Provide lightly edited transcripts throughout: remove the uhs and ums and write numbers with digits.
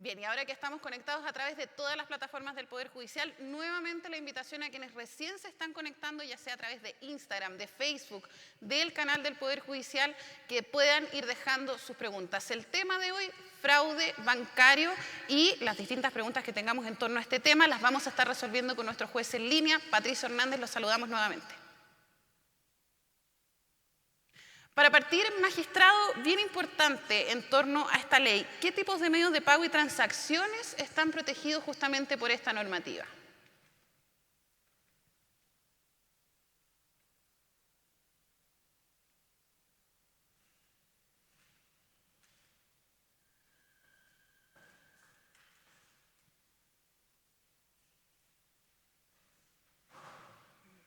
Bien, y ahora que estamos conectados a través de todas las plataformas del Poder Judicial, nuevamente la invitación a quienes recién se están conectando, ya sea a través de Instagram, de Facebook, del canal del Poder Judicial, que puedan ir dejando sus preguntas. El tema de hoy, fraude bancario, y las distintas preguntas que tengamos en torno a este tema las vamos a estar resolviendo con nuestro juez en línea, Patricio Hernández. Los saludamos nuevamente. Para partir, magistrado, bien importante en torno a esta ley, ¿qué tipos de medios de pago y transacciones están protegidos justamente por esta normativa?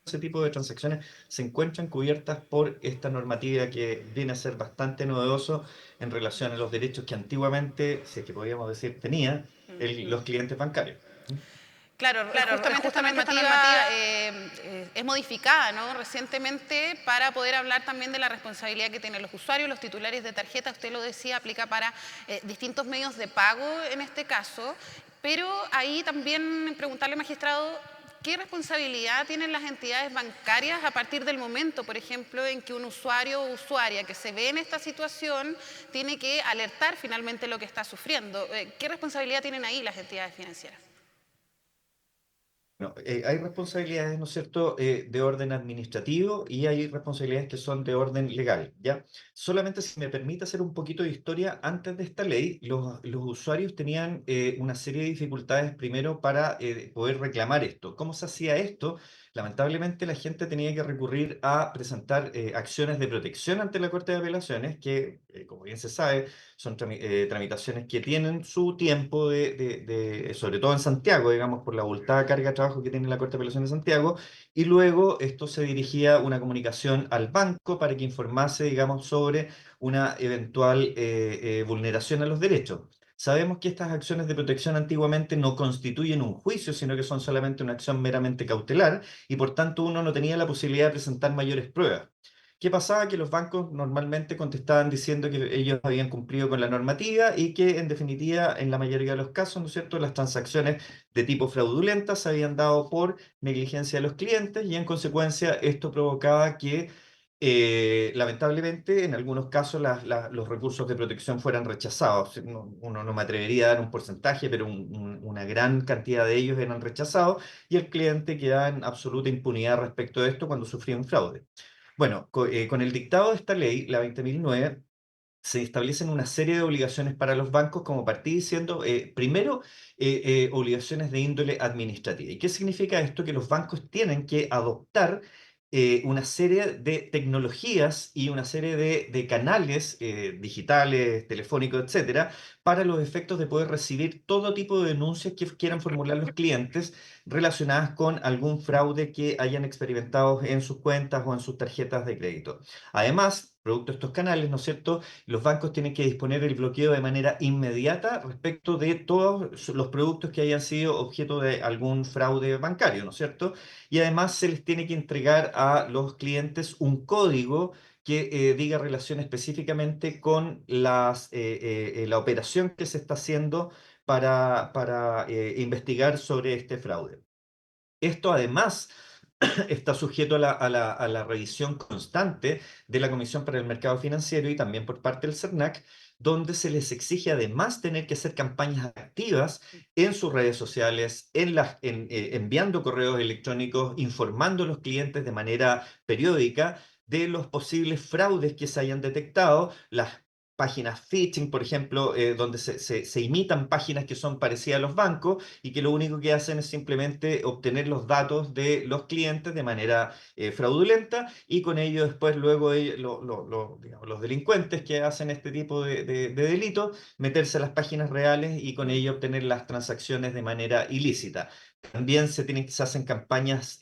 Ese tipo de transacciones se encuentran cubiertas por esta normativa que viene a ser bastante novedoso en relación a los derechos que antiguamente, si es que podríamos decir, tenía los clientes bancarios. ¿Mm? Claro, Claro, justamente esta justamente esta normativa normativa. es modificada, ¿no?, recientemente, para poder hablar también de la responsabilidad que tienen los usuarios, los titulares de tarjeta. Usted lo decía, aplica para distintos medios de pago en este caso, pero ahí también preguntarle, magistrado, ¿qué responsabilidad tienen las entidades bancarias a partir del momento, por ejemplo, en que un usuario o usuaria que se ve en esta situación tiene que alertar finalmente lo que está sufriendo? ¿Qué responsabilidad tienen ahí las entidades financieras? No, hay responsabilidades, ¿no es cierto?, de orden administrativo y hay responsabilidades que son de orden legal, ¿ya? Solamente si me permite hacer un poquito de historia, antes de esta ley, los usuarios tenían una serie de dificultades primero para poder reclamar esto. ¿Cómo se hacía esto? Lamentablemente la gente tenía que recurrir a presentar acciones de protección ante la Corte de Apelaciones, que, como bien se sabe, son tramitaciones que tienen su tiempo, sobre todo en Santiago, digamos, por la abultada carga de trabajo que tiene la Corte de Apelación de Santiago, y luego esto se dirigía una comunicación al banco para que informase, digamos, sobre una eventual vulneración a los derechos. Sabemos que estas acciones de protección antiguamente no constituyen un juicio, sino que son solamente una acción meramente cautelar, y por tanto uno no tenía la posibilidad de presentar mayores pruebas. ¿Qué pasaba? Que los bancos normalmente contestaban diciendo que ellos habían cumplido con la normativa y que, en definitiva, en la mayoría de los casos, ¿no es cierto?, las transacciones de tipo fraudulenta se habían dado por negligencia de los clientes y, en consecuencia, esto provocaba que, lamentablemente, en algunos casos los recursos de protección fueran rechazados. Uno no me atrevería a dar un porcentaje, pero una gran cantidad de ellos eran rechazados y el cliente quedaba en absoluta impunidad respecto de esto cuando sufría un fraude. Bueno, con el dictado de esta ley, la 20.009, se establecen una serie de obligaciones para los bancos, como partí diciendo, primero, obligaciones de índole administrativa. ¿Y qué significa esto? Que los bancos tienen que adoptar una serie de tecnologías y una serie de canales digitales, telefónicos, etcétera, para los efectos de poder recibir todo tipo de denuncias que quieran formular los clientes relacionadas con algún fraude que hayan experimentado en sus cuentas o en sus tarjetas de crédito. Además, producto de estos canales, ¿no es cierto?, los bancos tienen que disponer el bloqueo de manera inmediata respecto de todos los productos que hayan sido objeto de algún fraude bancario, ¿no es cierto? Y además se les tiene que entregar a los clientes un código que diga relación específicamente con la operación que se está haciendo para investigar sobre este fraude. Esto además está sujeto a la revisión constante de la Comisión para el Mercado Financiero y también por parte del CERNAC, donde se les exige además tener que hacer campañas activas en sus redes sociales, enviando correos electrónicos, informando a los clientes de manera periódica de los posibles fraudes que se hayan detectado, las páginas phishing, por ejemplo, donde se imitan páginas que son parecidas a los bancos y que lo único que hacen es simplemente obtener los datos de los clientes de manera fraudulenta, y con ello después luego digamos, los delincuentes que hacen este tipo de delitos meterse a las páginas reales y con ello obtener las transacciones de manera ilícita. También se hacen campañas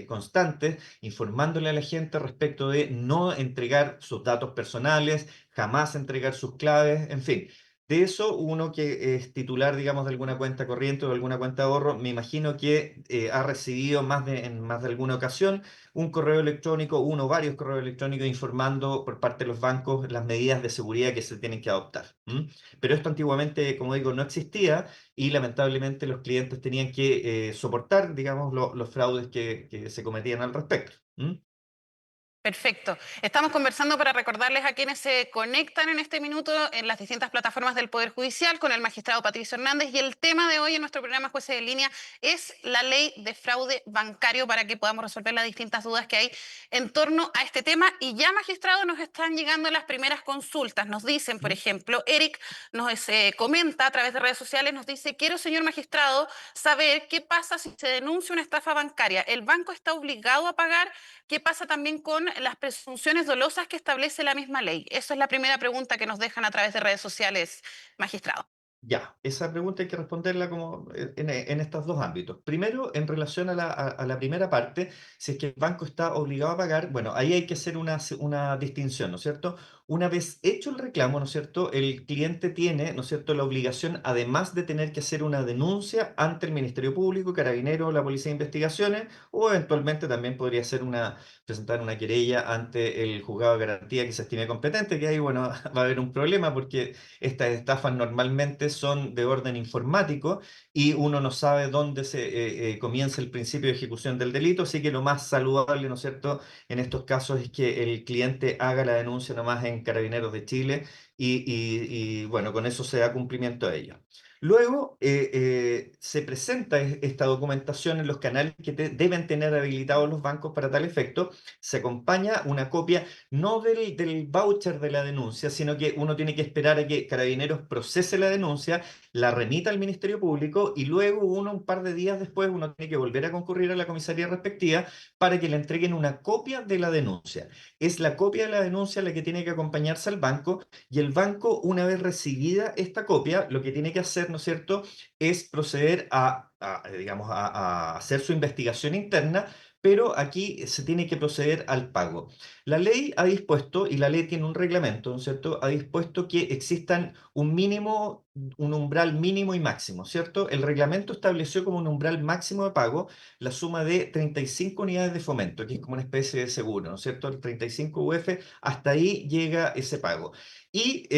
constantes informándole a la gente respecto de no entregar sus datos personales, jamás entregar sus claves, en fin. De eso, uno que es titular, digamos, de alguna cuenta corriente o de alguna cuenta de ahorro, me imagino que ha recibido en más de alguna ocasión un correo electrónico, uno o varios correos electrónicos informando por parte de los bancos las medidas de seguridad que se tienen que adoptar. ¿M? Pero esto antiguamente, como digo, no existía y lamentablemente los clientes tenían que soportar, digamos, los fraudes que se cometían al respecto. ¿M? Perfecto. Estamos conversando para recordarles a quienes se conectan en este minuto en las distintas plataformas del Poder Judicial con el magistrado Patricio Hernández y el tema de hoy en nuestro programa Jueces en Línea es la ley de fraude bancario para que podamos resolver las distintas dudas que hay en torno a este tema. Y ya, magistrado, nos están llegando las primeras consultas. Nos dicen, por ¿M? ejemplo, Eric nos comenta a través de redes sociales, nos dice: quiero, señor magistrado, saber qué pasa si se denuncia una estafa bancaria. ¿El banco está obligado a pagar? ¿Qué pasa también con las presunciones dolosas que establece la misma ley? Esa es la primera pregunta que nos dejan a través de redes sociales, magistrado. Ya, esa pregunta hay que responderla como en estos dos ámbitos. Primero, en relación a la primera parte, si es que el banco está obligado a pagar, bueno, ahí hay que hacer una distinción, ¿no es cierto? Una vez hecho el reclamo, ¿no es cierto? El cliente tiene, ¿no es cierto?, la obligación, además de tener que hacer una denuncia ante el Ministerio Público, Carabineros, la Policía de Investigaciones, o eventualmente también podría ser presentar una querella ante el juzgado de garantía que se estime competente, que ahí, bueno, va a haber un problema porque estas estafas normalmente son de orden informático y uno no sabe dónde se comienza el principio de ejecución del delito, así que lo más saludable, ¿no es cierto?, en estos casos es que el cliente haga la denuncia nomás en Carabineros de Chile bueno, con eso se da cumplimiento a ella. Luego se presenta esta documentación en los canales que deben tener habilitados los bancos para tal efecto. Se acompaña una copia no del voucher de la denuncia, sino que uno tiene que esperar a que Carabineros procese la denuncia, la remita al Ministerio Público y luego un par de días después, uno tiene que volver a concurrir a la comisaría respectiva para que le entreguen una copia de la denuncia. Es la copia de la denuncia la que tiene que acompañarse al banco y el banco, una vez recibida esta copia, lo que tiene que hacer, ¿no es cierto?, es proceder digamos, a hacer su investigación interna, pero aquí se tiene que proceder al pago. La ley ha dispuesto, y la ley tiene un reglamento, ¿no es cierto?, ha dispuesto que existan un mínimo, un umbral mínimo y máximo, ¿cierto? El reglamento estableció como un umbral máximo de pago la suma de 35 unidades de fomento, que es como una especie de seguro, ¿no es cierto? El 35 UF, hasta ahí llega ese pago. Y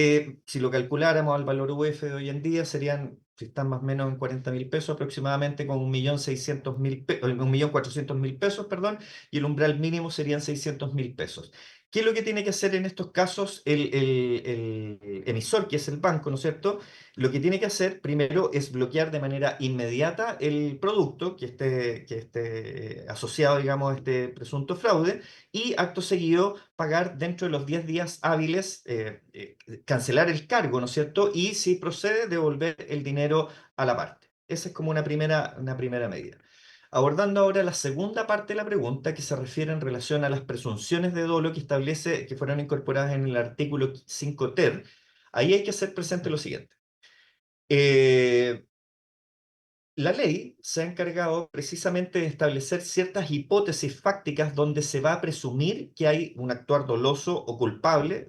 si lo calculáramos al valor UF de hoy en día, serían, si están más o menos en 40.000 pesos, aproximadamente con 1.400.000 pesos, perdón, y el umbral mínimo serían 600.000 pesos. ¿Qué es lo que tiene que hacer en estos casos el emisor, que es el banco, ¿no es cierto? Lo que tiene que hacer primero es bloquear de manera inmediata el producto que esté asociado, digamos, a este presunto fraude y acto seguido pagar dentro de los 10 días hábiles, cancelar el cargo, ¿no es cierto? Y si procede, devolver el dinero a la parte. Esa es como una primera medida. Abordando ahora la segunda parte de la pregunta que se refiere en relación a las presunciones de dolo que establece que fueron incorporadas en el artículo 5 ter, ahí hay que hacer presente lo siguiente. Eh, la ley se ha encargado precisamente de establecer ciertas hipótesis fácticas donde se va a presumir que hay un actuar doloso o culpable.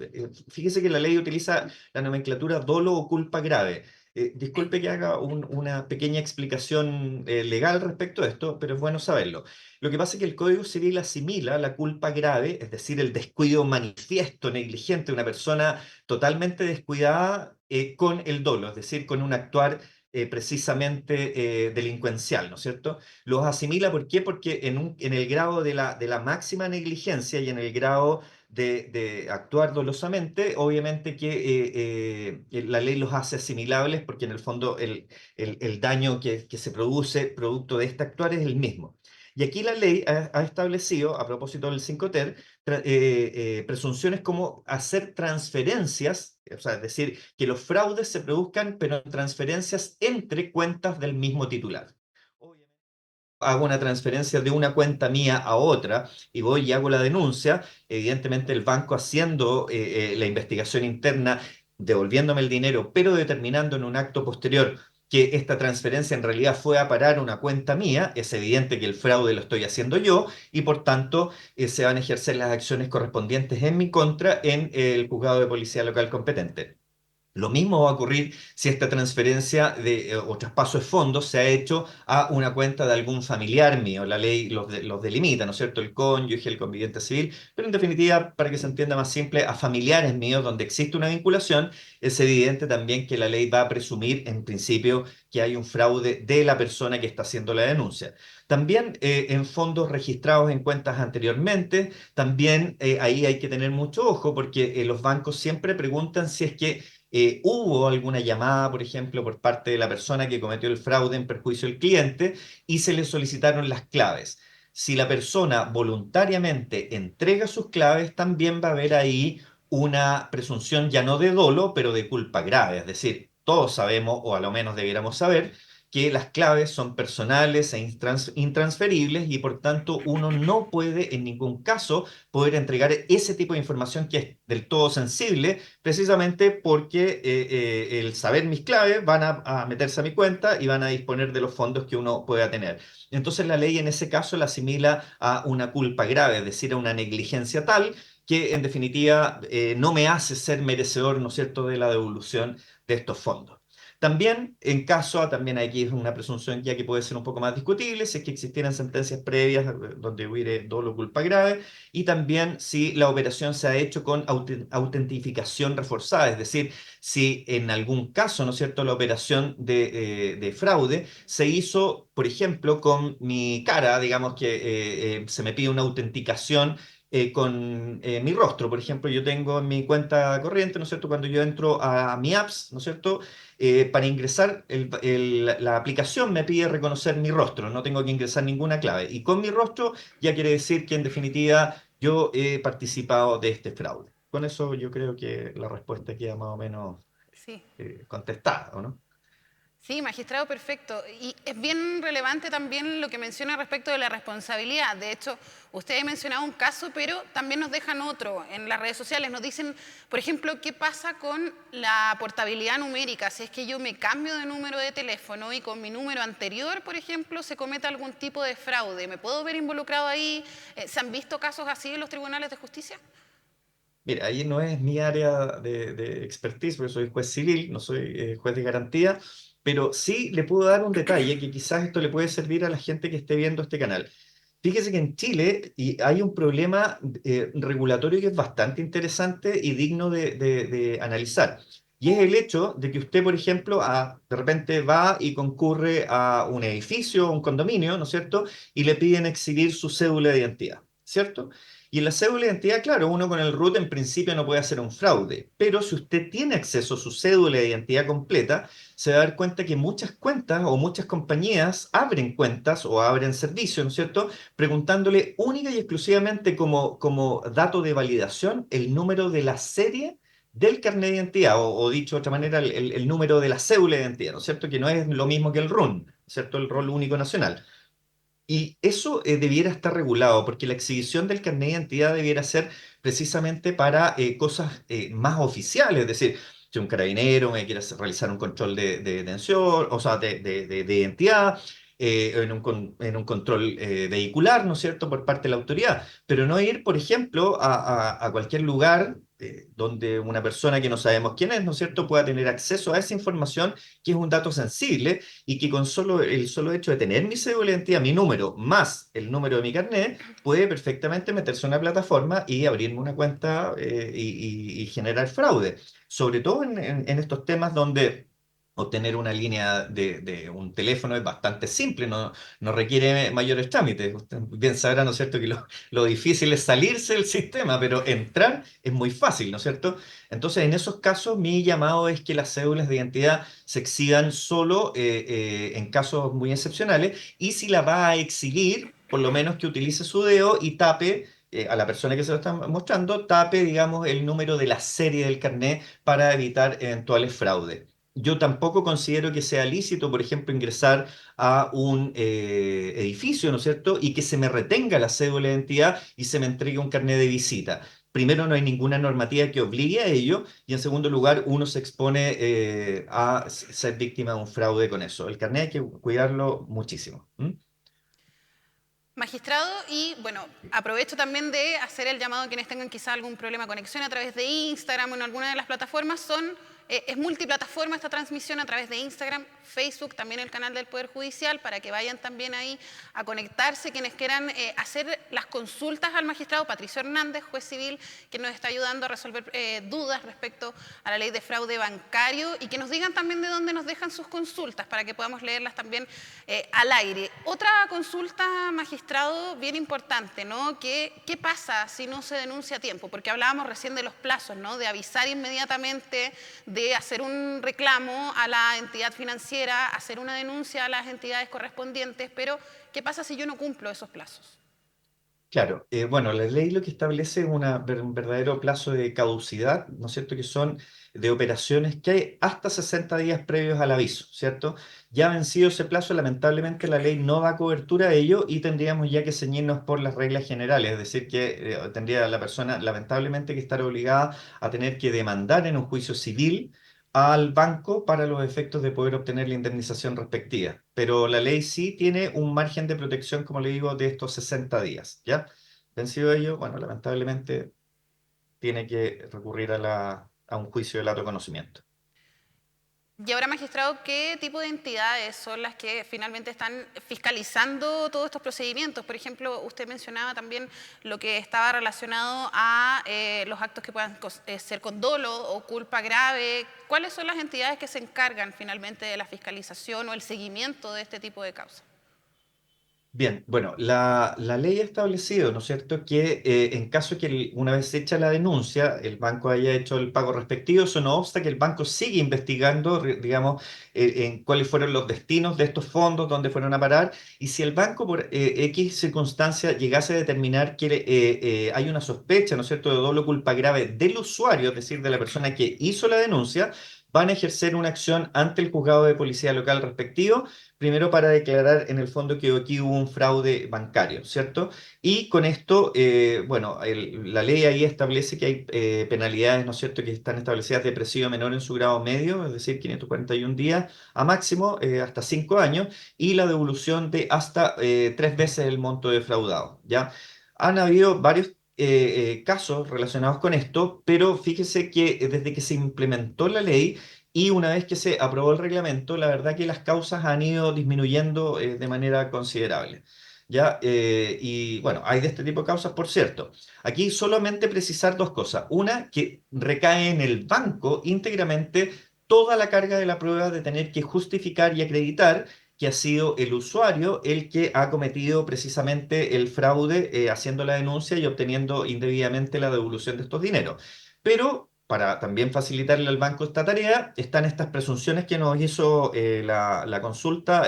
Fíjese que la ley utiliza la nomenclatura dolo o culpa grave. Sí. Disculpe que haga una pequeña explicación legal respecto a esto, pero es bueno saberlo. Lo que pasa es que el Código Civil asimila la culpa grave, es decir, el descuido manifiesto, negligente de una persona totalmente descuidada, con el dolo, es decir, con un actuar precisamente delincuencial, ¿no es cierto? Los asimila, ¿por qué? Porque en el grado de la máxima negligencia y en el grado de actuar dolosamente, obviamente que la ley los hace asimilables porque en el fondo el daño que se produce producto de este actuar es el mismo. Y aquí la ley ha establecido, a propósito del 5 ter, presunciones como hacer transferencias, o sea, es decir, que los fraudes se produzcan, pero en transferencias entre cuentas del mismo titular. Obviamente, hago una transferencia de una cuenta mía a otra y voy y hago la denuncia, evidentemente el banco haciendo la investigación interna, devolviéndome el dinero, pero determinando en un acto posterior que esta transferencia en realidad fue a parar una cuenta mía, es evidente que el fraude lo estoy haciendo yo y por tanto se van a ejercer las acciones correspondientes en mi contra en el juzgado de policía local competente. Lo mismo va a ocurrir si esta transferencia o traspaso de fondos se ha hecho a una cuenta de algún familiar mío. La ley los delimita, ¿no es cierto? El cónyuge, el conviviente civil, pero en definitiva, para que se entienda más simple, a familiares míos donde existe una vinculación, es evidente también que la ley va a presumir en principio que hay un fraude de la persona que está haciendo la denuncia. También en fondos registrados en cuentas anteriormente, también ahí hay que tener mucho ojo porque los bancos siempre preguntan si es que hubo alguna llamada, por ejemplo, por parte de la persona que cometió el fraude en perjuicio del cliente y se le solicitaron las claves. Si la persona voluntariamente entrega sus claves, también va a haber ahí una presunción ya no de dolo, pero de culpa grave. Es decir, todos sabemos, o a lo menos debiéramos saber, que las claves son personales e intransferibles y por tanto uno no puede en ningún caso poder entregar ese tipo de información que es del todo sensible, precisamente porque el saber mis claves van a meterse a mi cuenta y van a disponer de los fondos que uno pueda tener. Entonces la ley en ese caso la asimila a una culpa grave, es decir, a una negligencia tal que en definitiva no me hace ser merecedor, ¿no es cierto?, de la devolución de estos fondos. También, en caso, también aquí es una presunción ya que puede ser un poco más discutible, si es que existieran sentencias previas donde hubiere dolo o culpa grave, y también si la operación se ha hecho con autentificación reforzada, es decir, si en algún caso, ¿no es cierto?, la operación de fraude se hizo, por ejemplo, con mi cara, digamos que se me pide una autenticación con mi rostro. Por ejemplo, yo tengo en mi cuenta corriente, ¿no es cierto? Cuando yo entro a mi apps, ¿no es cierto? Para ingresar, la aplicación me pide reconocer mi rostro, no tengo que ingresar ninguna clave. Y con mi rostro ya quiere decir que en definitiva yo he participado de este fraude. Con eso yo creo que la respuesta queda más o menos Sí. contestada, ¿o no? Sí, magistrado, perfecto. Y es bien relevante también lo que menciona respecto de la responsabilidad. De hecho, usted ha mencionado un caso, pero también nos dejan otro en las redes sociales. Nos dicen, por ejemplo, qué pasa con la portabilidad numérica. Si es que yo me cambio de número de teléfono y con mi número anterior, por ejemplo, se comete algún tipo de fraude. ¿Me puedo ver involucrado ahí? ¿Se han visto casos así en los tribunales de justicia? Mira, ahí no es mi área de expertise, porque soy juez civil, no soy juez de garantía, pero sí le puedo dar un detalle que quizás esto le puede servir a la gente que esté viendo este canal. Fíjese que en Chile hay un problema regulatorio que es bastante interesante y digno de analizar. Y es el hecho de que usted, por ejemplo, de repente va y concurre a un edificio, un condominio, ¿no es cierto? Y le piden exhibir su cédula de identidad, ¿cierto? Y en la cédula de identidad, claro, uno con el RUT en principio no puede hacer un fraude, pero si usted tiene acceso a su cédula de identidad completa, se va a dar cuenta que muchas cuentas o muchas compañías abren cuentas o abren servicios, ¿no es cierto? Preguntándole única y exclusivamente como dato de validación el número de la serie del carnet de identidad, o dicho de otra manera, el número de la cédula de identidad, ¿no es cierto? Que no es lo mismo que el RUN, ¿no es cierto? El rol único nacional. Y eso debiera estar regulado, porque la exhibición del carnet de identidad debiera ser precisamente para cosas más oficiales, es decir, si un carabinero me quiere realizar un control de detención, o sea, de identidad, en un control vehicular, ¿no es cierto?, por parte de la autoridad, pero no ir, por ejemplo, a cualquier lugar donde una persona que no sabemos quién es, ¿no es cierto?, pueda tener acceso a esa información que es un dato sensible y que con el solo hecho de tener mi cédula de identidad, mi número, más el número de mi carnet, puede perfectamente meterse a una plataforma y abrirme una cuenta y generar fraude. Sobre todo en estos temas donde obtener una línea de un teléfono es bastante simple, no requiere mayores trámites. Usted bien sabrá, ¿no es cierto?, que lo difícil es salirse del sistema, pero entrar es muy fácil, ¿no es cierto? Entonces, en esos casos, mi llamado es que las cédulas de identidad se exhiban solo en casos muy excepcionales y si la va a exhibir, por lo menos que utilice su dedo y tape a la persona que se lo está mostrando, tape, digamos, el número de la serie del carnet para evitar eventuales fraudes. Yo tampoco considero que sea lícito, por ejemplo, ingresar a un edificio, ¿no es cierto? Y que se me retenga la cédula de identidad y se me entregue un carnet de visita. Primero, no hay ninguna normativa que obligue a ello y en segundo lugar, uno se expone a ser víctima de un fraude con eso. El carnet hay que cuidarlo muchísimo. ¿Mm? Magistrado, y bueno, aprovecho también de hacer el llamado a quienes tengan quizá algún problema de conexión a través de Instagram o en alguna de las plataformas, son Es multiplataforma esta transmisión a través de Instagram, Facebook, también el canal del Poder Judicial, para que vayan también ahí a conectarse quienes quieran hacer las consultas al magistrado Patricio Hernández, juez civil, que nos está ayudando a resolver dudas respecto a la ley de fraude bancario, y que nos digan también de dónde nos dejan sus consultas para que podamos leerlas también al aire. Otra consulta, magistrado, bien importante, ¿no? ¿Qué pasa si no se denuncia a tiempo? Porque hablábamos recién de los plazos, ¿no? De avisar inmediatamente, de hacer un reclamo a la entidad financiera, hacer una denuncia a las entidades correspondientes, pero ¿qué pasa si yo no cumplo esos plazos? Claro, bueno, la ley lo que establece es un verdadero plazo de caducidad, ¿no es cierto?, que son de operaciones que hay hasta 60 días previos al aviso, ¿cierto? Ya vencido ese plazo, lamentablemente la ley no da cobertura a ello y tendríamos ya que ceñirnos por las reglas generales, es decir, que tendría la persona lamentablemente que estar obligada a tener que demandar en un juicio civil al banco para los efectos de poder obtener la indemnización respectiva. Pero la ley sí tiene un margen de protección, como le digo, de estos 60 días, ¿ya? Vencido ello, bueno, lamentablemente tiene que recurrir a un juicio de lato conocimiento. Y ahora, magistrado, ¿qué tipo de entidades son las que finalmente están fiscalizando todos estos procedimientos? Por ejemplo, usted mencionaba también lo que estaba relacionado a los actos que puedan ser con dolo o culpa grave. ¿Cuáles son las entidades que se encargan finalmente de la fiscalización o el seguimiento de este tipo de causas? Bien, bueno, la ley ha establecido, ¿no es cierto?, que en caso que una vez hecha la denuncia, el banco haya hecho el pago respectivo, eso no obsta que el banco sigue investigando, digamos, en cuáles fueron los destinos de estos fondos, dónde fueron a parar, y si el banco por X circunstancia llegase a determinar que hay una sospecha, ¿no es cierto?, de doble culpa grave del usuario, es decir, de la persona que hizo la denuncia, van a ejercer una acción ante el juzgado de policía local respectivo, primero para declarar en el fondo que aquí hubo un fraude bancario, ¿cierto? Y con esto, bueno, la ley ahí establece que hay penalidades, ¿no es cierto?, que están establecidas de presidio menor en su grado medio, es decir, 541 días a máximo, hasta 5 años, y la devolución de hasta 3 veces el monto defraudado, ¿ya? Han habido varios casos relacionados con esto, pero fíjese que desde que se implementó la ley, y una vez que se aprobó el reglamento, la verdad que las causas han ido disminuyendo de manera considerable. ¿Ya? Y bueno, hay de este tipo de causas, por cierto. Aquí solamente precisar dos cosas. Una, que recae en el banco íntegramente toda la carga de la prueba de tener que justificar y acreditar que ha sido el usuario el que ha cometido precisamente el fraude, haciendo la denuncia y obteniendo indebidamente la devolución de estos dineros. Pero para también facilitarle al banco esta tarea, están estas presunciones que nos hizo la consulta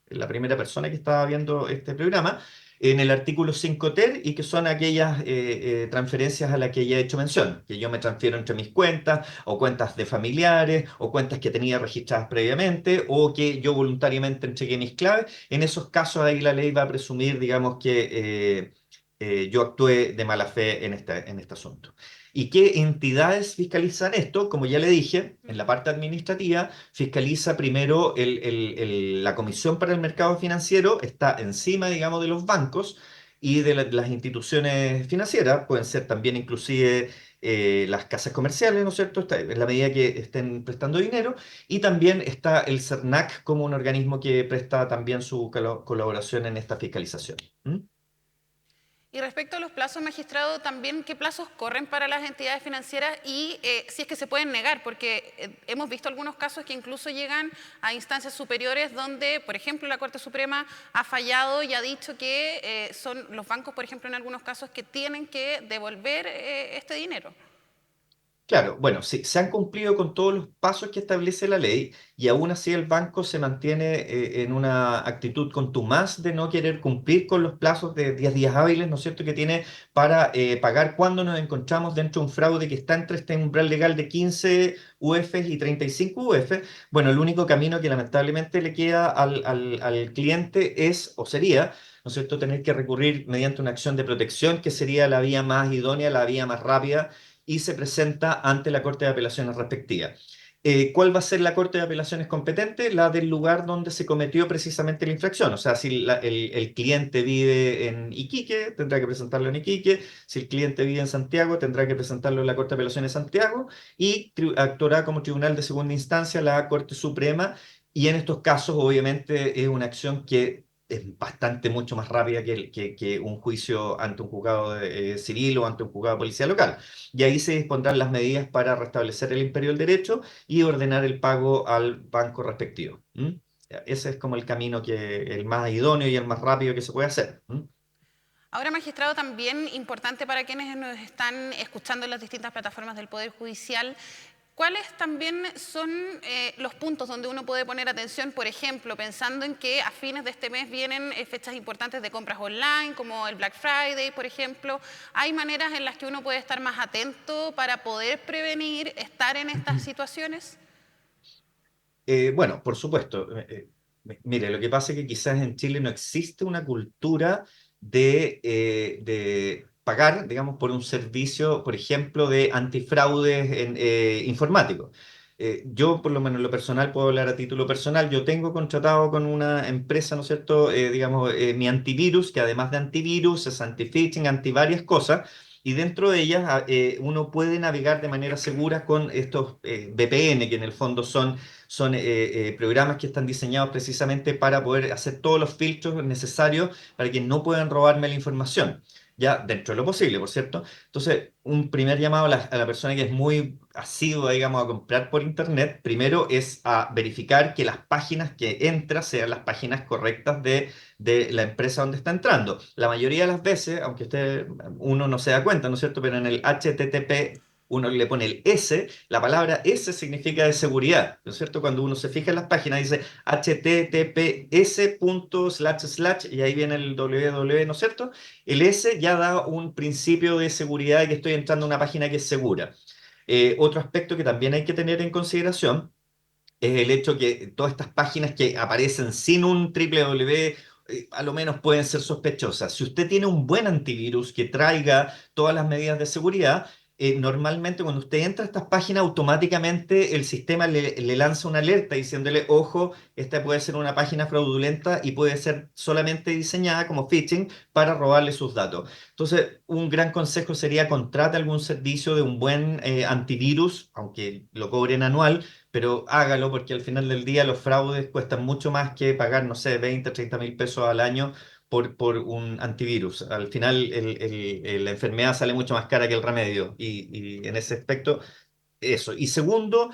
la primera persona que estaba viendo este programa en el artículo 5 ter, y que son aquellas transferencias a las que ya he hecho mención, que yo me transfiero entre mis cuentas o cuentas de familiares o cuentas que tenía registradas previamente o que yo voluntariamente entregué mis claves. En esos casos ahí la ley va a presumir, digamos, que yo actué de mala fe en este asunto. ¿Y qué entidades fiscalizan esto? Como ya le dije, en la parte administrativa fiscaliza primero la Comisión para el Mercado Financiero, está encima, digamos, de los bancos y de las instituciones financieras, pueden ser también inclusive las casas comerciales, ¿no es cierto?, en la medida que estén prestando dinero, y también está el CERNAC como un organismo que presta también su colaboración en esta fiscalización. ¿Mm? Y respecto a los plazos, magistrado, también qué plazos corren para las entidades financieras y si es que se pueden negar, porque hemos visto algunos casos que incluso llegan a instancias superiores donde, por ejemplo, la Corte Suprema ha fallado y ha dicho que son los bancos, por ejemplo, en algunos casos que tienen que devolver este dinero. Claro, bueno, sí, se han cumplido con todos los pasos que establece la ley y aún así el banco se mantiene en una actitud contumaz de no querer cumplir con los plazos de 10 días hábiles, ¿no es cierto?, que tiene para pagar cuando nos encontramos dentro de un fraude que está entre este umbral legal de 15 UFs y 35 UF. Bueno, el único camino que lamentablemente le queda al cliente es, o sería, ¿no es cierto?, tener que recurrir mediante una acción de protección, que sería la vía más idónea, la vía más rápida, y se presenta ante la Corte de Apelaciones respectiva. ¿Cuál va a ser la Corte de Apelaciones competente? La del lugar donde se cometió precisamente la infracción. O sea, si el cliente vive en Iquique, tendrá que presentarlo en Iquique. Si el cliente vive en Santiago, tendrá que presentarlo en la Corte de Apelaciones de Santiago y actuará como tribunal de segunda instancia la Corte Suprema. Y en estos casos, obviamente, es una acción que es bastante mucho más rápida que un juicio ante un juzgado civil o ante un juzgado de policía local. Y ahí se dispondrán las medidas para restablecer el imperio del derecho y ordenar el pago al banco respectivo. ¿Mm? Ese es como el camino el más idóneo y el más rápido que se puede hacer. ¿Mm? Ahora, magistrado, también importante para quienes nos están escuchando en las distintas plataformas del Poder Judicial, ¿cuáles también son los puntos donde uno puede poner atención? Por ejemplo, pensando en que a fines de este mes vienen fechas importantes de compras online, como el Black Friday, por ejemplo. ¿Hay maneras en las que uno puede estar más atento para poder prevenir estar en estas situaciones? Bueno, por supuesto. Mire, lo que pasa es que quizás en Chile no existe una cultura de pagar, digamos, por un servicio, por ejemplo, de antifraudes informáticos. Yo, por lo menos en lo personal, puedo hablar a título personal. Yo tengo contratado con una empresa, ¿no es cierto?, digamos, mi antivirus, que además de antivirus es anti-phishing, anti varias cosas. Y dentro de ellas uno puede navegar de manera segura con estos VPN, que en el fondo son programas que están diseñados precisamente para poder hacer todos los filtros necesarios para que no puedan robarme la información. Ya dentro de lo posible, por cierto. Entonces, un primer llamado a la persona que es muy asidua, digamos, a comprar por internet, primero es a verificar que las páginas que entra sean las páginas correctas de la empresa donde está entrando. La mayoría de las veces, aunque uno no se da cuenta, ¿no es cierto? Pero en el HTTP uno le pone el S, la palabra S significa de seguridad, ¿no es cierto? Cuando uno se fija en las páginas dice https:// y ahí viene el www, ¿no es cierto? El S ya da un principio de seguridad de que estoy entrando a una página que es segura. Otro aspecto que también hay que tener en consideración es el hecho que todas estas páginas que aparecen sin un www a lo menos pueden ser sospechosas. Si usted tiene un buen antivirus que traiga todas las medidas de seguridad, normalmente cuando usted entra a estas páginas, automáticamente el sistema le lanza una alerta diciéndole, ojo, esta puede ser una página fraudulenta y puede ser solamente diseñada como phishing para robarle sus datos. Entonces, un gran consejo sería contrate algún servicio de un buen antivirus, aunque lo cobren anual, pero hágalo porque al final del día los fraudes cuestan mucho más que pagar, no sé, 20, 30 mil pesos al año por un antivirus. Al final la enfermedad sale mucho más cara que el remedio y en ese aspecto eso. Y segundo,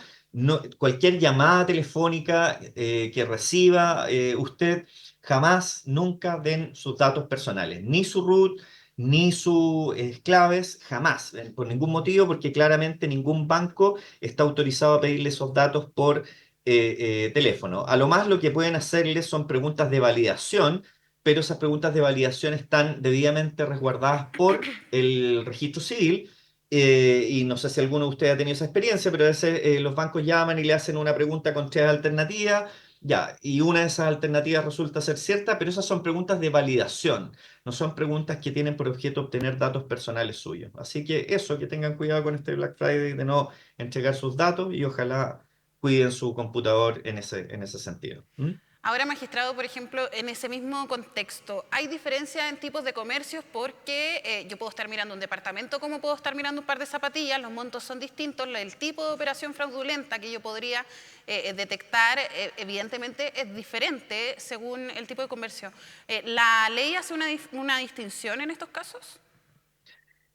cualquier llamada telefónica que reciba usted, jamás, nunca den sus datos personales, ni su root, ni sus claves, jamás, por ningún motivo, porque claramente ningún banco está autorizado a pedirle esos datos por teléfono. A lo más lo que pueden hacerle son preguntas de validación, pero esas preguntas de validación están debidamente resguardadas por el registro civil y no sé si alguno de ustedes ha tenido esa experiencia, pero a veces los bancos llaman y le hacen una pregunta con tres alternativas, ya, y una de esas alternativas resulta ser cierta, pero esas son preguntas de validación, no son preguntas que tienen por objeto obtener datos personales suyos. Así que eso, que tengan cuidado con este Black Friday de no entregar sus datos y ojalá cuiden su computador en ese sentido. ¿Mm? Ahora, magistrado, por ejemplo, en ese mismo contexto, ¿hay diferencia en tipos de comercios? Porque yo puedo estar mirando un departamento como puedo estar mirando un par de zapatillas, los montos son distintos, el tipo de operación fraudulenta que yo podría detectar, evidentemente es diferente según el tipo de comercio. ¿La ley hace una distinción en estos casos?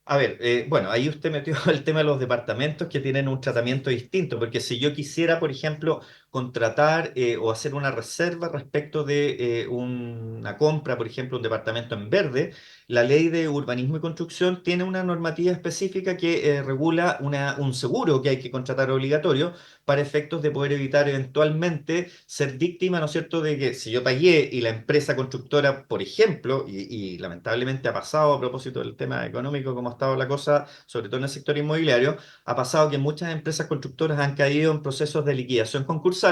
A ver, bueno, ahí usted metió el tema de los departamentos que tienen un tratamiento distinto, porque si yo quisiera, por ejemplo, contratar o hacer una reserva respecto de una compra, por ejemplo, un departamento en verde, la ley de urbanismo y construcción tiene una normativa específica que regula un seguro que hay que contratar obligatorio para efectos de poder evitar eventualmente ser víctima, ¿no es cierto?, de que si yo pagué y la empresa constructora, por ejemplo, y lamentablemente ha pasado a propósito del tema económico, como ha estado la cosa, sobre todo en el sector inmobiliario, ha pasado que muchas empresas constructoras han caído en procesos de liquidación concursal.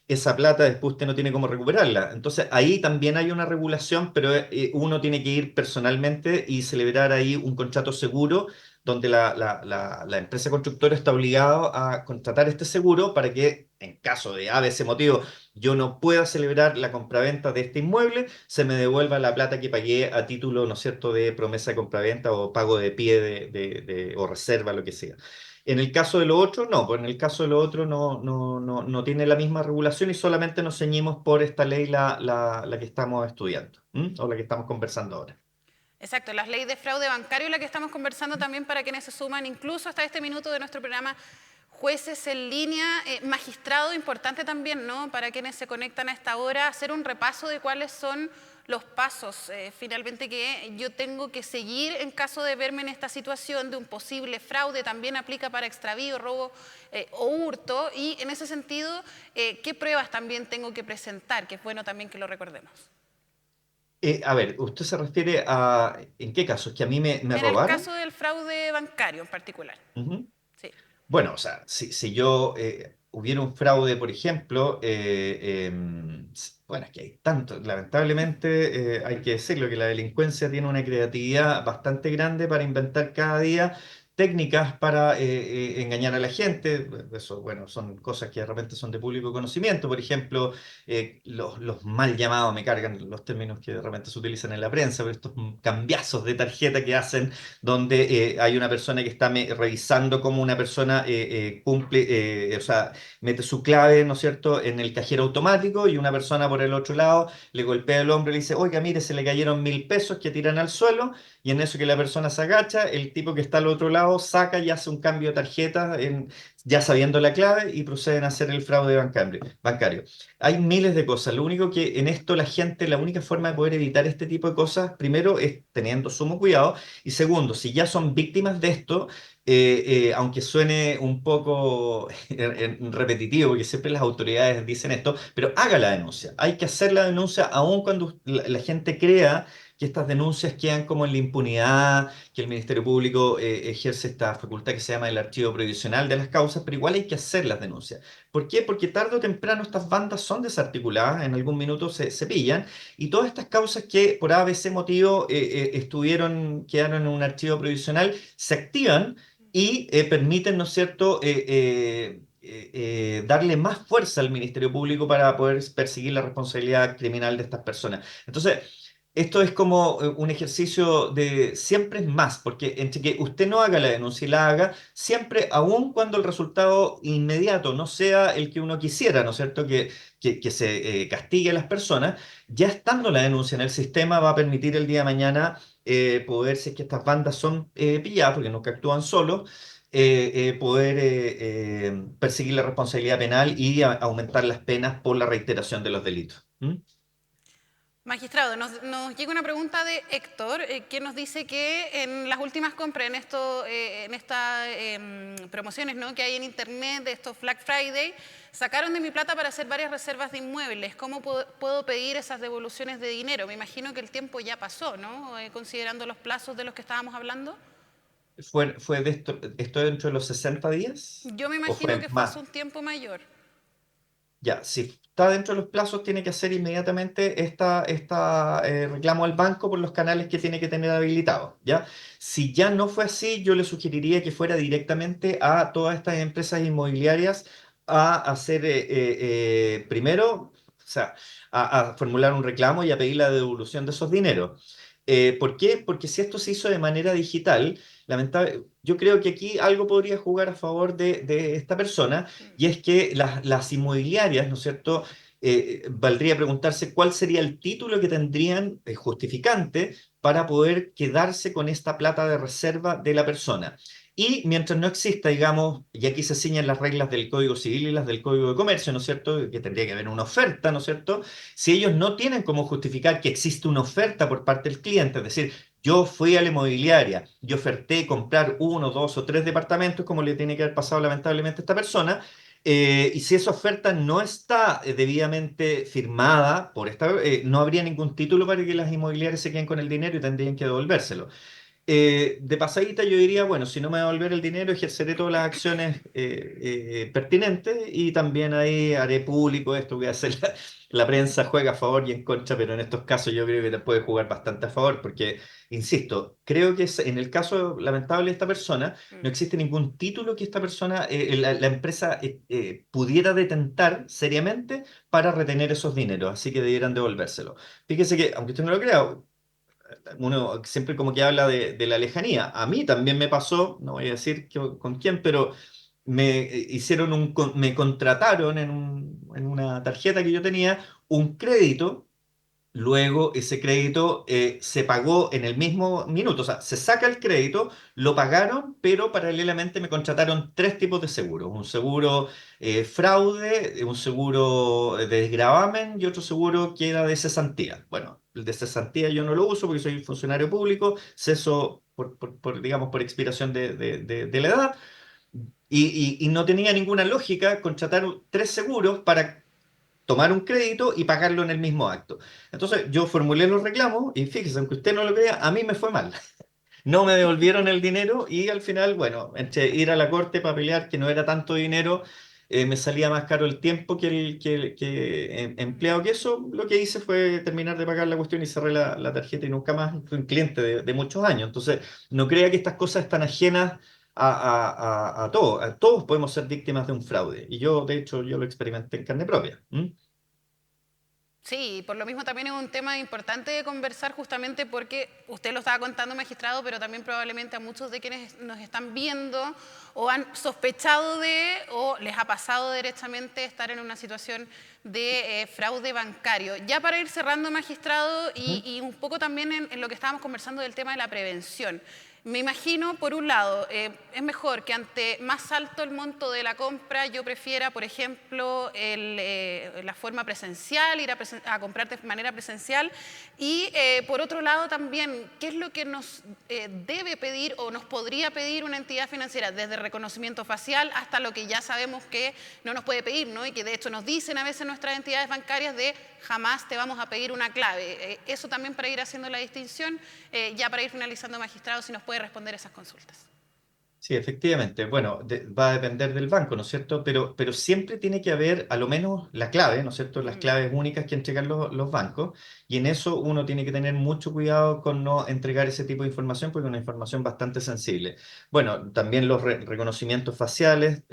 Esa plata después usted no tiene cómo recuperarla. Entonces ahí también hay una regulación, pero uno tiene que ir personalmente y celebrar ahí un contrato seguro donde la empresa constructora está obligada a contratar este seguro para que, en caso de a ese motivo, yo no pueda celebrar la compraventa de este inmueble, se me devuelva la plata que pagué a título, ¿no es cierto?, de promesa de compraventa o pago de pie o reserva, lo que sea. En el caso de lo otro, no, pues en el caso de lo otro no tiene la misma regulación y solamente nos ceñimos por esta ley, la que estamos estudiando, ¿m? O la que estamos conversando ahora. Exacto, las leyes de fraude bancario, la que estamos conversando también para quienes se suman incluso hasta este minuto de nuestro programa, jueces en línea, magistrado importante también, ¿no? Para quienes se conectan a esta hora, hacer un repaso de cuáles son los pasos finalmente que yo tengo que seguir en caso de verme en esta situación de un posible fraude, también aplica para extravío, robo o hurto, y en ese sentido, ¿qué pruebas también tengo que presentar? Que es bueno también que lo recordemos. A ver, ¿usted se refiere a en qué caso? ¿Es que a mí me En el robaron? caso del fraude bancario en particular. Ujú. Sí. Bueno, o sea, si yo hubiera un fraude, por ejemplo, bueno, es que hay tanto, lamentablemente hay que decirlo, que la delincuencia tiene una creatividad bastante grande para inventar cada día técnicas para engañar a la gente. Eso, bueno, son cosas que de repente son de público conocimiento. Por ejemplo, los mal llamados, me cargan los términos que de repente se utilizan en la prensa, pero estos cambiazos de tarjeta que hacen donde hay una persona que está revisando cómo una persona cumple, o sea, mete su clave, ¿no es cierto?, en el cajero automático y una persona por el otro lado le golpea el hombro y le dice, oiga, mire, se le cayeron 1.000 pesos que tiran al suelo y en eso que la persona se agacha, el tipo que está al otro lado saca y hace un cambio de tarjeta ya sabiendo la clave y proceden a hacer el fraude bancario. Hay miles de cosas. Lo único que en esto la gente, la única forma de poder evitar este tipo de cosas, primero es teniendo sumo cuidado y segundo, si ya son víctimas de esto, aunque suene un poco repetitivo, porque siempre las autoridades dicen esto, pero haga la denuncia. Hay que hacer la denuncia aun cuando la gente crea que estas denuncias quedan como en la impunidad, que el Ministerio Público ejerce esta facultad que se llama el archivo provisional de las causas, pero igual hay que hacer las denuncias. ¿Por qué? Porque tarde o temprano estas bandas son desarticuladas, en algún minuto se pillan, y todas estas causas que por A, B, C motivo quedaron en un archivo provisional, se activan y permiten, ¿no es cierto?, darle más fuerza al Ministerio Público para poder perseguir la responsabilidad criminal de estas personas. Entonces, esto es como un ejercicio de siempre es más, porque entre que usted no haga la denuncia y la haga, siempre, aun cuando el resultado inmediato no sea el que uno quisiera, ¿no es cierto?, que se castigue a las personas, ya estando la denuncia en el sistema va a permitir el día de mañana poder, si es que estas bandas son pilladas, porque nunca actúan solos, poder perseguir la responsabilidad penal y aumentar las penas por la reiteración de los delitos. ¿Mm? Magistrado, nos llega una pregunta de Héctor, que nos dice que en las últimas compras, en estas promociones, ¿no?, que hay en internet de estos Black Friday, sacaron de mi plata para hacer varias reservas de inmuebles. ¿Cómo puedo pedir esas devoluciones de dinero? Me imagino que el tiempo ya pasó, ¿no? Considerando los plazos de los que estábamos hablando. ¿Fue esto dentro de los 60 días? Yo me ¿O imagino fue que fue hace más? un tiempo mayor. Ya, si está dentro de los plazos, tiene que hacer inmediatamente reclamo al banco por los canales que tiene que tener habilitados, ¿ya? Si ya no fue así, yo le sugeriría que fuera directamente a todas estas empresas inmobiliarias a hacer, primero, o sea, a formular un reclamo y a pedir la devolución de esos dineros. ¿Por qué? Porque si esto se hizo de manera digital, yo creo que aquí algo podría jugar a favor de esta persona y es que las inmobiliarias, ¿no es cierto? Valdría preguntarse cuál sería el título que tendrían justificante para poder quedarse con esta plata de reserva de la persona. Y mientras no exista, digamos, y aquí se ciñen las reglas del Código Civil y las del Código de Comercio, ¿no es cierto? Que tendría que haber una oferta, ¿no es cierto? Si ellos no tienen cómo justificar que existe una oferta por parte del cliente, es decir, yo fui a la inmobiliaria y oferté comprar uno, dos o tres departamentos, como le tiene que haber pasado lamentablemente a esta persona, y si esa oferta no está debidamente firmada no habría ningún título para que las inmobiliarias se queden con el dinero y tendrían que devolvérselo. De pasadita yo diría, bueno, si no me va a devolver el dinero, ejerceré todas las acciones pertinentes y también ahí haré público esto que hace la prensa, juega a favor y en contra, pero en estos casos yo creo que te puede jugar bastante a favor porque, insisto, creo que en el caso lamentable de esta persona, no Mm. existe ningún título que esta persona, la empresa pudiera detentar seriamente para retener esos dineros, así que debieran devolvérselo. Fíjese que, aunque usted no lo crea, uno siempre como que habla de la lejanía. A mí también me pasó, no voy a decir con quién, pero me contrataron en una tarjeta que yo tenía un crédito. Luego ese crédito se pagó en el mismo minuto, o sea, se saca el crédito, lo pagaron, pero paralelamente me contrataron tres tipos de seguros. Un seguro fraude, un seguro de desgravamen y otro seguro que era de cesantía. Bueno, el de cesantía yo no lo uso porque soy funcionario público, ceso digamos, por expiración de la edad. Y no tenía ninguna lógica contratar tres seguros para tomar un crédito y pagarlo en el mismo acto. Entonces yo formulé los reclamos y fíjese, aunque usted no lo crea, a mí me fue mal. No me devolvieron el dinero y al final, bueno, entre ir a la corte para pelear, que no era tanto dinero, me salía más caro el tiempo que empleado que eso. Lo que hice fue terminar de pagar la cuestión y cerré la tarjeta y nunca más fui un cliente de muchos años. Entonces, no crea que estas cosas están ajenas a todos. Todos podemos ser víctimas de un fraude. Y yo, de hecho, yo lo experimenté en carne propia. ¿Mm? Sí, por lo mismo también es un tema importante de conversar justamente porque usted lo estaba contando, magistrado, pero también probablemente a muchos de quienes nos están viendo o han sospechado de o les ha pasado derechamente estar en una situación de fraude bancario. Ya para ir cerrando, magistrado, Ujú. y un poco también en lo que estábamos conversando del tema de la prevención. Me imagino, por un lado, es mejor que ante más alto el monto de la compra yo prefiera, por ejemplo, la forma presencial, ir a comprar de manera presencial. Y por otro lado también, ¿qué es lo que nos debe pedir o nos podría pedir una entidad financiera? Desde reconocimiento facial hasta lo que ya sabemos que no nos puede pedir, ¿no? Y que de hecho nos dicen a veces nuestras entidades bancarias de jamás te vamos a pedir una clave. Eso también para ir haciendo la distinción, ya para ir finalizando, magistrado, si nos puede responder esas consultas. Sí, efectivamente. Bueno, va a depender del banco, ¿no es cierto? Pero siempre tiene que haber a lo menos la clave, ¿no es cierto? Las Mm, claves únicas que entregan los bancos. Y en eso uno tiene que tener mucho cuidado con no entregar ese tipo de información porque es una información bastante sensible. Bueno, también los reconocimientos faciales,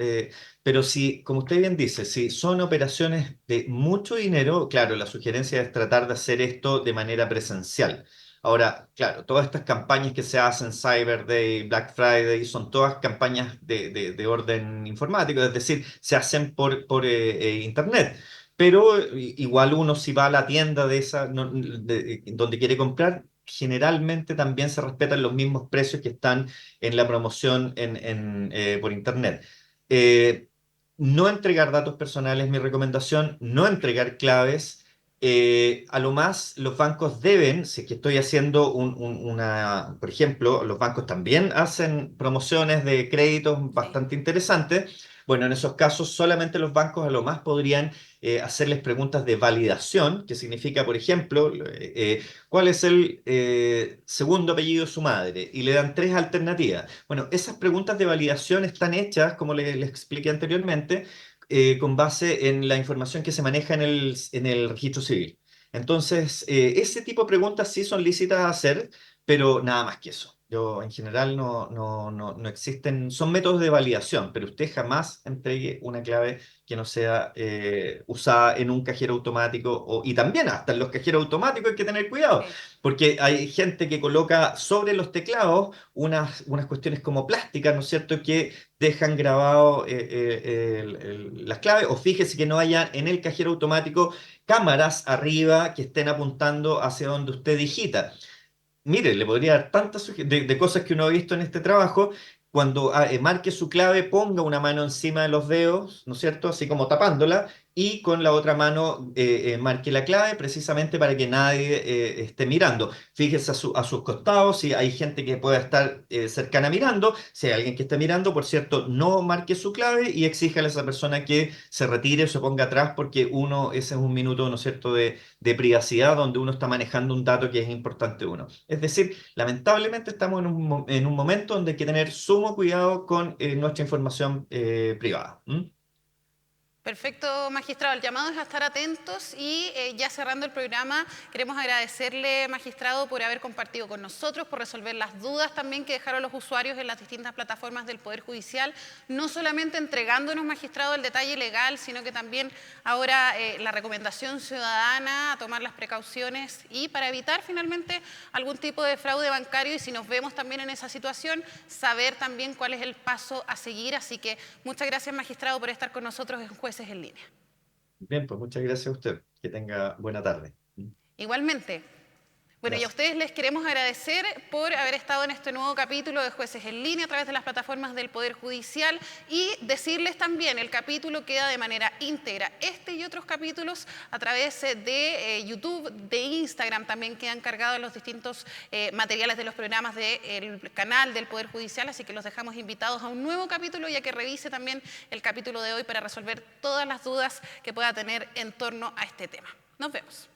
pero si, como usted bien dice, si son operaciones de mucho dinero, claro, la sugerencia es tratar de hacer esto de manera presencial. Ahora, claro, todas estas campañas que se hacen, Cyber Day, Black Friday, son todas campañas de orden informático, es decir, se hacen por Internet. Pero igual uno si va a la tienda de esa, donde quiere comprar, generalmente también se respetan los mismos precios que están en la promoción por Internet. Eh, no entregar datos personales, mi recomendación, no entregar claves. A lo más, los bancos deben, si es que estoy haciendo por ejemplo, los bancos también hacen promociones de créditos sí. bastante interesantes. Bueno, en esos casos solamente los bancos a lo más podrían hacerles preguntas de validación, que significa, por ejemplo, ¿cuál es el segundo apellido de su madre? Y le dan tres alternativas. Bueno, esas preguntas de validación están hechas, como les expliqué anteriormente, con base en la información que se maneja en el registro civil. Entonces, ese tipo de preguntas sí son lícitas a hacer, pero nada más que eso. Yo, en general, no existen, son métodos de validación, pero usted jamás entregue una clave que no sea usada en un cajero automático y también hasta en los cajeros automáticos hay que tener cuidado, Sí. porque hay gente que coloca sobre los teclados unas cuestiones como plásticas, ¿no es cierto?, que dejan grabado las claves, o fíjese que no haya en el cajero automático cámaras arriba que estén apuntando hacia donde usted digita. Mire, le podría dar tantas de cosas que uno ha visto en este trabajo. Cuando marque su clave, ponga una mano encima de los dedos, ¿no es cierto? Así como tapándola, y con la otra mano marque la clave precisamente para que nadie esté mirando. Fíjese a sus costados, si hay gente que pueda estar cercana mirando, si hay alguien que esté mirando, por cierto, no marque su clave y exíjale a esa persona que se retire o se ponga atrás porque ese es un minuto, ¿no es cierto?, de privacidad donde uno está manejando un dato que es importante uno. Es decir, lamentablemente estamos en un momento donde hay que tener sumo cuidado con nuestra información privada. ¿M? Perfecto, magistrado. El llamado es a estar atentos y ya cerrando el programa, queremos agradecerle, magistrado, por haber compartido con nosotros, por resolver las dudas también que dejaron los usuarios en las distintas plataformas del Poder Judicial, no solamente entregándonos, magistrado, el detalle legal, sino que también ahora la recomendación ciudadana a tomar las precauciones y para evitar finalmente algún tipo de fraude bancario y si nos vemos también en esa situación, saber también cuál es el paso a seguir. Así que muchas gracias, magistrado, por estar con nosotros en Jueces en Línea. Bien, pues muchas gracias a usted. Que tenga buena tarde. Igualmente. Bueno, y a Gracias. ustedes les queremos agradecer por haber estado en este nuevo capítulo de Jueces en Línea a través de las plataformas del Poder Judicial y decirles también, el capítulo queda de manera íntegra. Este y otros capítulos a través de YouTube, de Instagram, también quedan cargados los distintos materiales de los programas del canal del Poder Judicial, así que los dejamos invitados a un nuevo capítulo y a que revise también el capítulo de hoy para resolver todas las dudas que pueda tener en torno a este tema. Nos vemos.